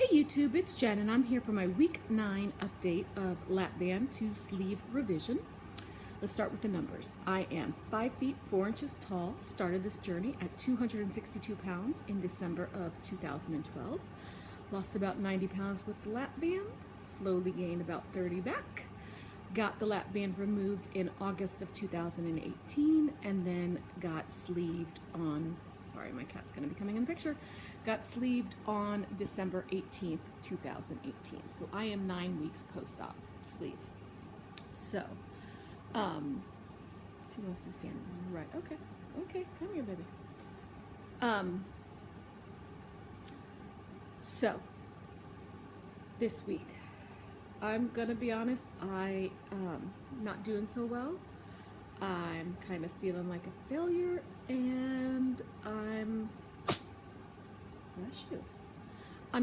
Hey YouTube, it's Jen and I'm here for my week 9 update of lap band to sleeve revision. Let's start with the numbers. I am 5 feet 4 inches tall, started this journey at 262 pounds in December of 2012. Lost about 90 pounds with the lap band, slowly gained about 30 back. Got the lap band removed in August of 2018 and then got sleeved on, sorry my cat's going to be coming in the picture, got sleeved on December 18th, 2018. So I am 9 weeks post-op sleeve. So, she wants to stand right. Okay, come here, baby. So, this week, I'm gonna be honest, I not doing so well. I'm kind of feeling like a failure, and I'm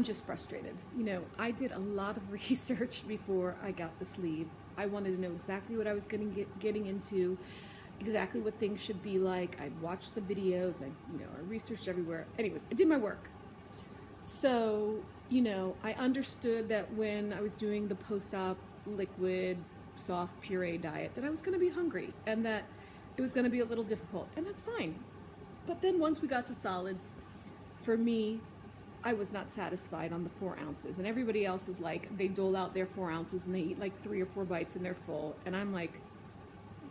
just frustrated. You know, I did a lot of research before I got the sleeve. I wanted to know exactly what I was getting into, exactly what things should be like. I watched the videos, I researched everywhere. Anyways, I did my work. So, I understood that when I was doing the post-op liquid, soft puree diet, that I was going to be hungry and that it was going to be a little difficult, and that's fine. But then once we got to solids, for me, I was not satisfied on the 4 ounces, and everybody else is like, they dole out their 4 ounces and they eat like 3 or 4 bites and they're full, and I'm like,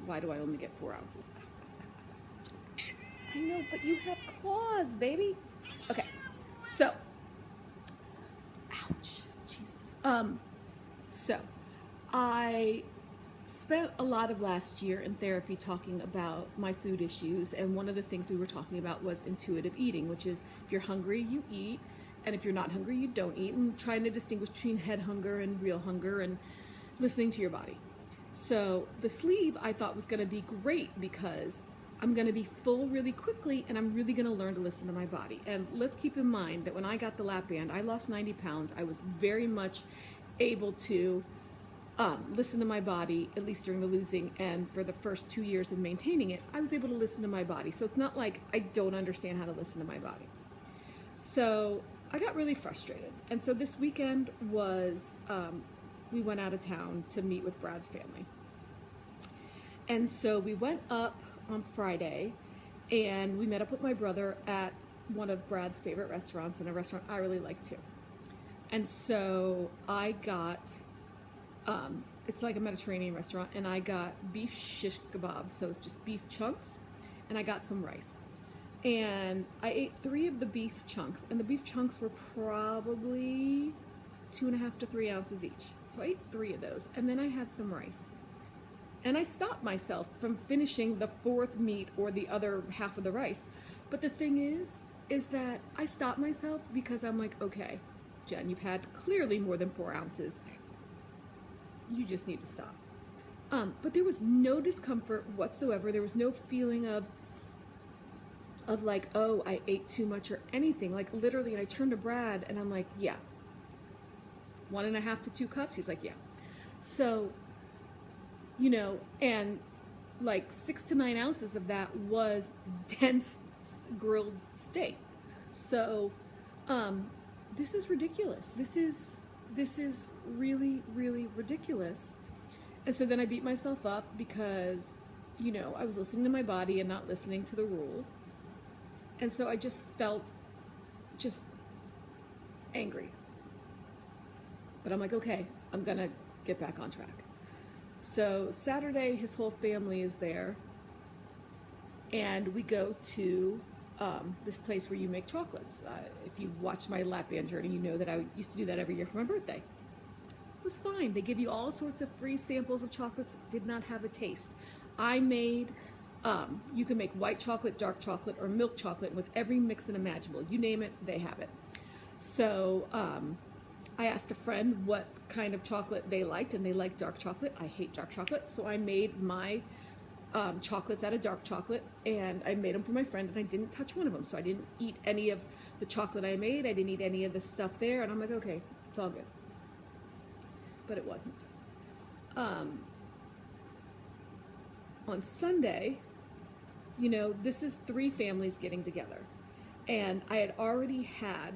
why do I only get 4 ounces? I know, but you have claws, baby. Okay, so, ouch, Jesus. So, I spent a lot of last year in therapy talking about my food issues, and one of the things we were talking about was intuitive eating, which is if you're hungry, you eat, and if you're not hungry, you don't eat, and trying to distinguish between head hunger and real hunger and listening to your body. So the sleeve I thought was going to be great because I'm going to be full really quickly, and I'm really going to learn to listen to my body. And let's keep in mind that when I got the lap band, I lost 90 pounds. I was very much able to listen to my body, at least during the losing, and for the first 2 years of maintaining it, I was able to listen to my body. So it's not like I don't understand how to listen to my body. So I got really frustrated. And so this weekend was, we went out of town to meet with Brad's family. And so we went up on Friday, and we met up with my brother at one of Brad's favorite restaurants, and a restaurant I really like too. And so I got, it's like a Mediterranean restaurant, and I got beef shish kebab, so it's just beef chunks, and I got some rice. And I ate 3 of the beef chunks, and the beef chunks were probably 2.5 to 3 ounces each. So I ate 3 of those, and then I had some rice. And I stopped myself from finishing the 4th meat or the other half of the rice. But the thing is that I stopped myself because I'm like, okay, Jen, you've had clearly more than 4 ounces. You just need to stop. But there was no discomfort whatsoever. There was no feeling of like, oh, I ate too much or anything. Like literally, and I turned to Brad and I'm like, yeah. 1.5 to 2 cups? He's like, yeah. So, and like 6 to 9 ounces of that was dense grilled steak. So, this is ridiculous. This is really, really ridiculous. And so then I beat myself up because, I was listening to my body and not listening to the rules. And so I just felt just angry. But I'm like, okay, I'm gonna get back on track. So Saturday, his whole family is there, and we go to this place where you make chocolates. If you watch my lap band journey, you know that I used to do that every year for my birthday. It was fine. They give you all sorts of free samples of chocolates. Did not have a taste. I made, you can make white chocolate, dark chocolate, or milk chocolate with every mix and imaginable. You name it, they have it. So I asked a friend what kind of chocolate they liked, and they liked dark chocolate. I hate dark chocolate, so I made my chocolates out of dark chocolate, and I made them for my friend, and I didn't touch one of them. So I didn't eat any of the chocolate I made. I didn't eat any of the stuff there, and I'm like, okay, it's all good. But it wasn't. On Sunday, this is 3 families getting together, and I had already had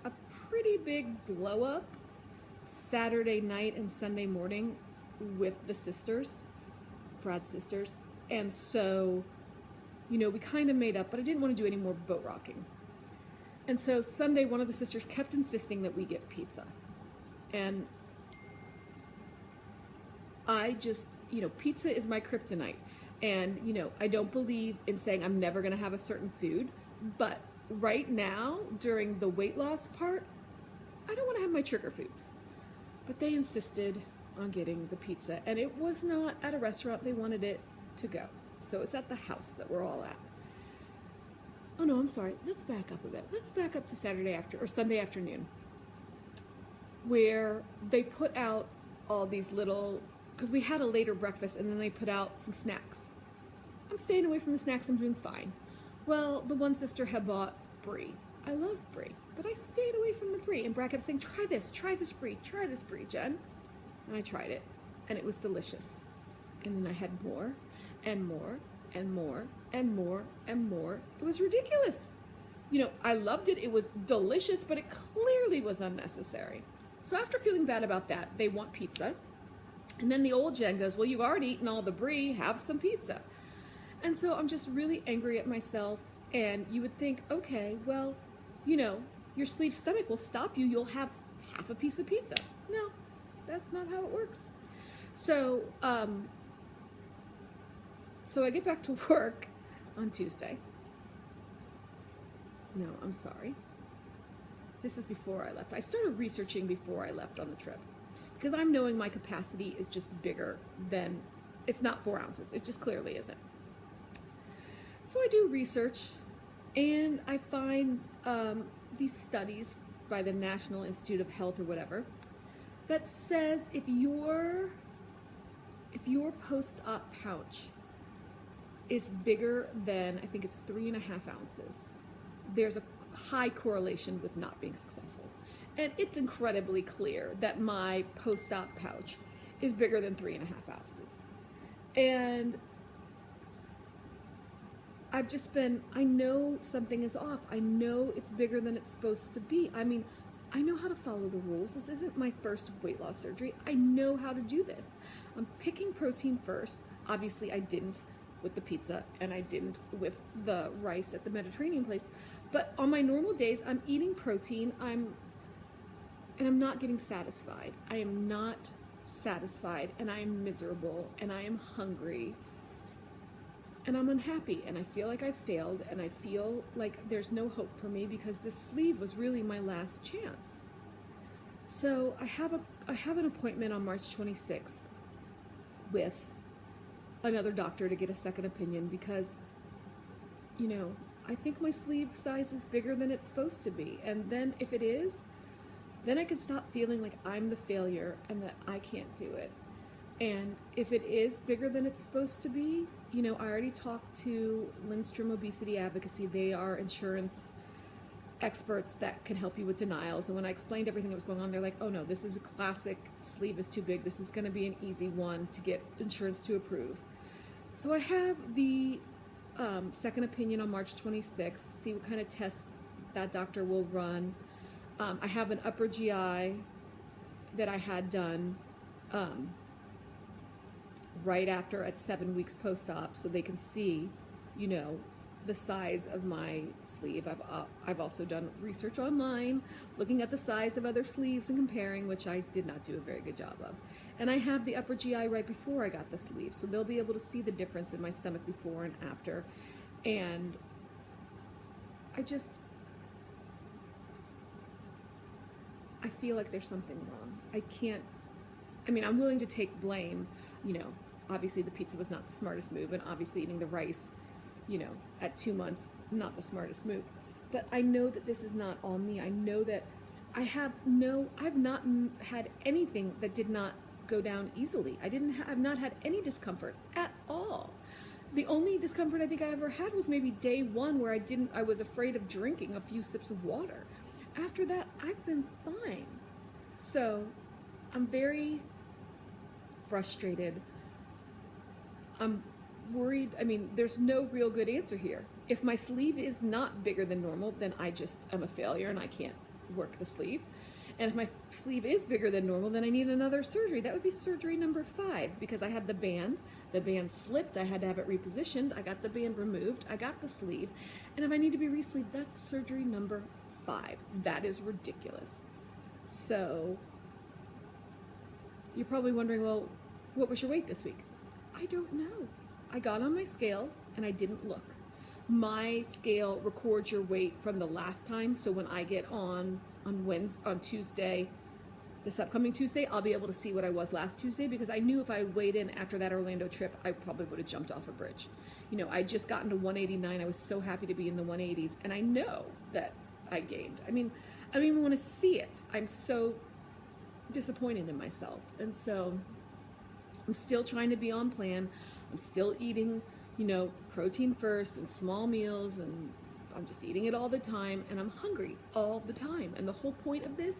a pretty big blow up Saturday night and Sunday morning with the sisters, Brad's sisters. And so, you know, we kind of made up, but I didn't want to do any more boat rocking. And so Sunday, one of the sisters kept insisting that we get pizza. And I just, you know, pizza is my kryptonite. And, you know, I don't believe in saying I'm never going to have a certain food. But right now, during the weight loss part, I don't want to have my trigger foods. But they insisted on getting the pizza. And it was not at a restaurant. They wanted it to go. So it's at the house that we're all at. Oh no, I'm sorry. Let's back up a bit. Let's back up to Sunday afternoon, where they put out all these little, because we had a later breakfast, and then they put out some snacks. I'm staying away from the snacks. I'm doing fine. Well, the one sister had bought brie. I love brie, but I stayed away from the brie. And Brad kept saying, try this brie, Jen. And I tried it, and it was delicious. And then I had more and more and more and more and more. It was ridiculous. You know, I loved it. It was delicious, but it clearly was unnecessary. So after feeling bad about that, they want pizza. And then the old Jen goes, well, you've already eaten all the brie, have some pizza. And so I'm just really angry at myself. And you would think, okay, well, you know, your sleeve stomach will stop you. You'll have half a piece of pizza. No, that's not how it works. So, so I get back to work on Tuesday. No, I'm sorry. This is before I left. I started researching before I left on the trip, because I'm knowing my capacity is just bigger than, it's not 4 ounces. It just clearly isn't. So I do research, and I find these studies by the National Institute of Health or whatever that says if your post-op pouch is bigger than, I think it's 3.5 ounces, there's a high correlation with not being successful. And it's incredibly clear that my post-op pouch is bigger than 3.5 ounces. And I've just been, I know something is off. I know it's bigger than it's supposed to be. I mean, I know how to follow the rules. This isn't my first weight loss surgery. I know how to do this. I'm picking protein first. Obviously, I didn't with the pizza, and I didn't with the rice at the Mediterranean place. But on my normal days, I'm eating protein. I'm not getting satisfied. I am not satisfied, and I am miserable, and I am hungry, and I'm unhappy, and I feel like I failed, and I feel like there's no hope for me because this sleeve was really my last chance. So I have an appointment on March 26th with another doctor to get a second opinion because, you know, I think my sleeve size is bigger than it's supposed to be. And then if it is, then I can stop feeling like I'm the failure and that I can't do it. And if it is bigger than it's supposed to be, you know, I already talked to Lindstrom Obesity Advocacy. They are insurance experts that can help you with denials. And when I explained everything that was going on, they're like, oh no, this is a classic sleeve is too big. This is going to be an easy one to get insurance to approve. So I have the second opinion on March 26th, see what kind of tests that doctor will run. I have an upper GI that I had done right after at 7 weeks post-op, so they can see, you know, the size of my sleeve. I've also done research online, looking at the size of other sleeves and comparing, which I did not do a very good job of. And I have the upper GI right before I got the sleeve, so they'll be able to see the difference in my stomach before and after. And I feel like there's something wrong. I'm willing to take blame. You know, obviously the pizza was not the smartest move, and obviously eating the rice, you know, at 2 months, not the smartest move. But I know that this is not all me. I know that I've not had anything that did not go down easily. I've not had any discomfort at all. The only discomfort I think I ever had was maybe day 1 where I was afraid of drinking a few sips of water. After that, I've been fine. So I'm very frustrated. I'm worried. I mean, there's no real good answer here. If my sleeve is not bigger than normal, then I just am a failure and I can't work the sleeve. And if my sleeve is bigger than normal, then I need another surgery. That would be surgery number 5, because I had the band. The band slipped. I had to have it repositioned. I got the band removed. I got the sleeve. And if I need to be re-sleeved, that's surgery number 5. That is ridiculous. So you're probably wondering, well, what was your weight this week? I don't know. I got on my scale and I didn't look. My scale records your weight from the last time, so when I get on Tuesday, this upcoming Tuesday, I'll be able to see what I was last Tuesday, because I knew if I weighed in after that Orlando trip, I probably would have jumped off a bridge. You know, I just gotten to 189. I was so happy to be in the 180s, and I know that I gained. I mean, I don't even want to see it. I'm so disappointed in myself. And so I'm still trying to be on plan. I'm still eating, you know, protein first and small meals, and I'm just eating it all the time, and I'm hungry all the time. And the whole point of this,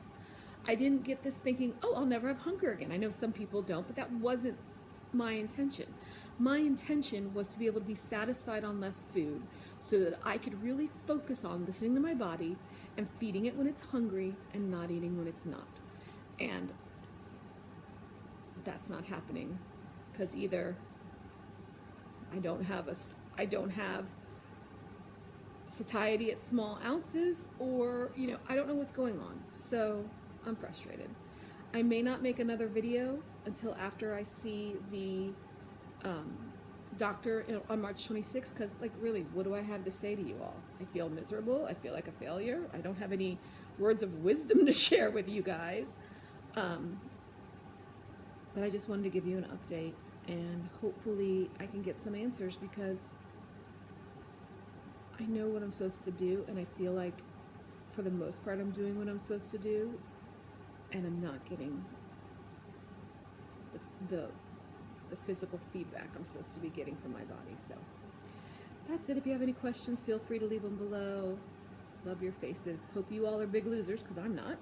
I didn't get this thinking, oh, I'll never have hunger again. I know some people don't, but that wasn't my intention. My intention was to be able to be satisfied on less food so that I could really focus on listening to my body and feeding it when it's hungry and not eating when it's not. And that's not happening, because either I don't have satiety at small ounces, or, you know, I don't know what's going on. So I'm frustrated. I may not make another video until after I see the doctor on March 26th, because, like, really, what do I have to say to you all? I feel miserable. I feel like a failure. I don't have any words of wisdom to share with you guys. But I just wanted to give you an update, and hopefully I can get some answers, because I know what I'm supposed to do, and I feel like for the most part I'm doing what I'm supposed to do, and I'm not getting the physical feedback I'm supposed to be getting from my body. So that's it. If you have any questions, feel free to leave them below. Love your faces. Hope you all are big losers, because I'm not.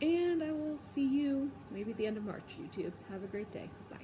And I will see you maybe at the end of March, YouTube. Have a great day. Bye.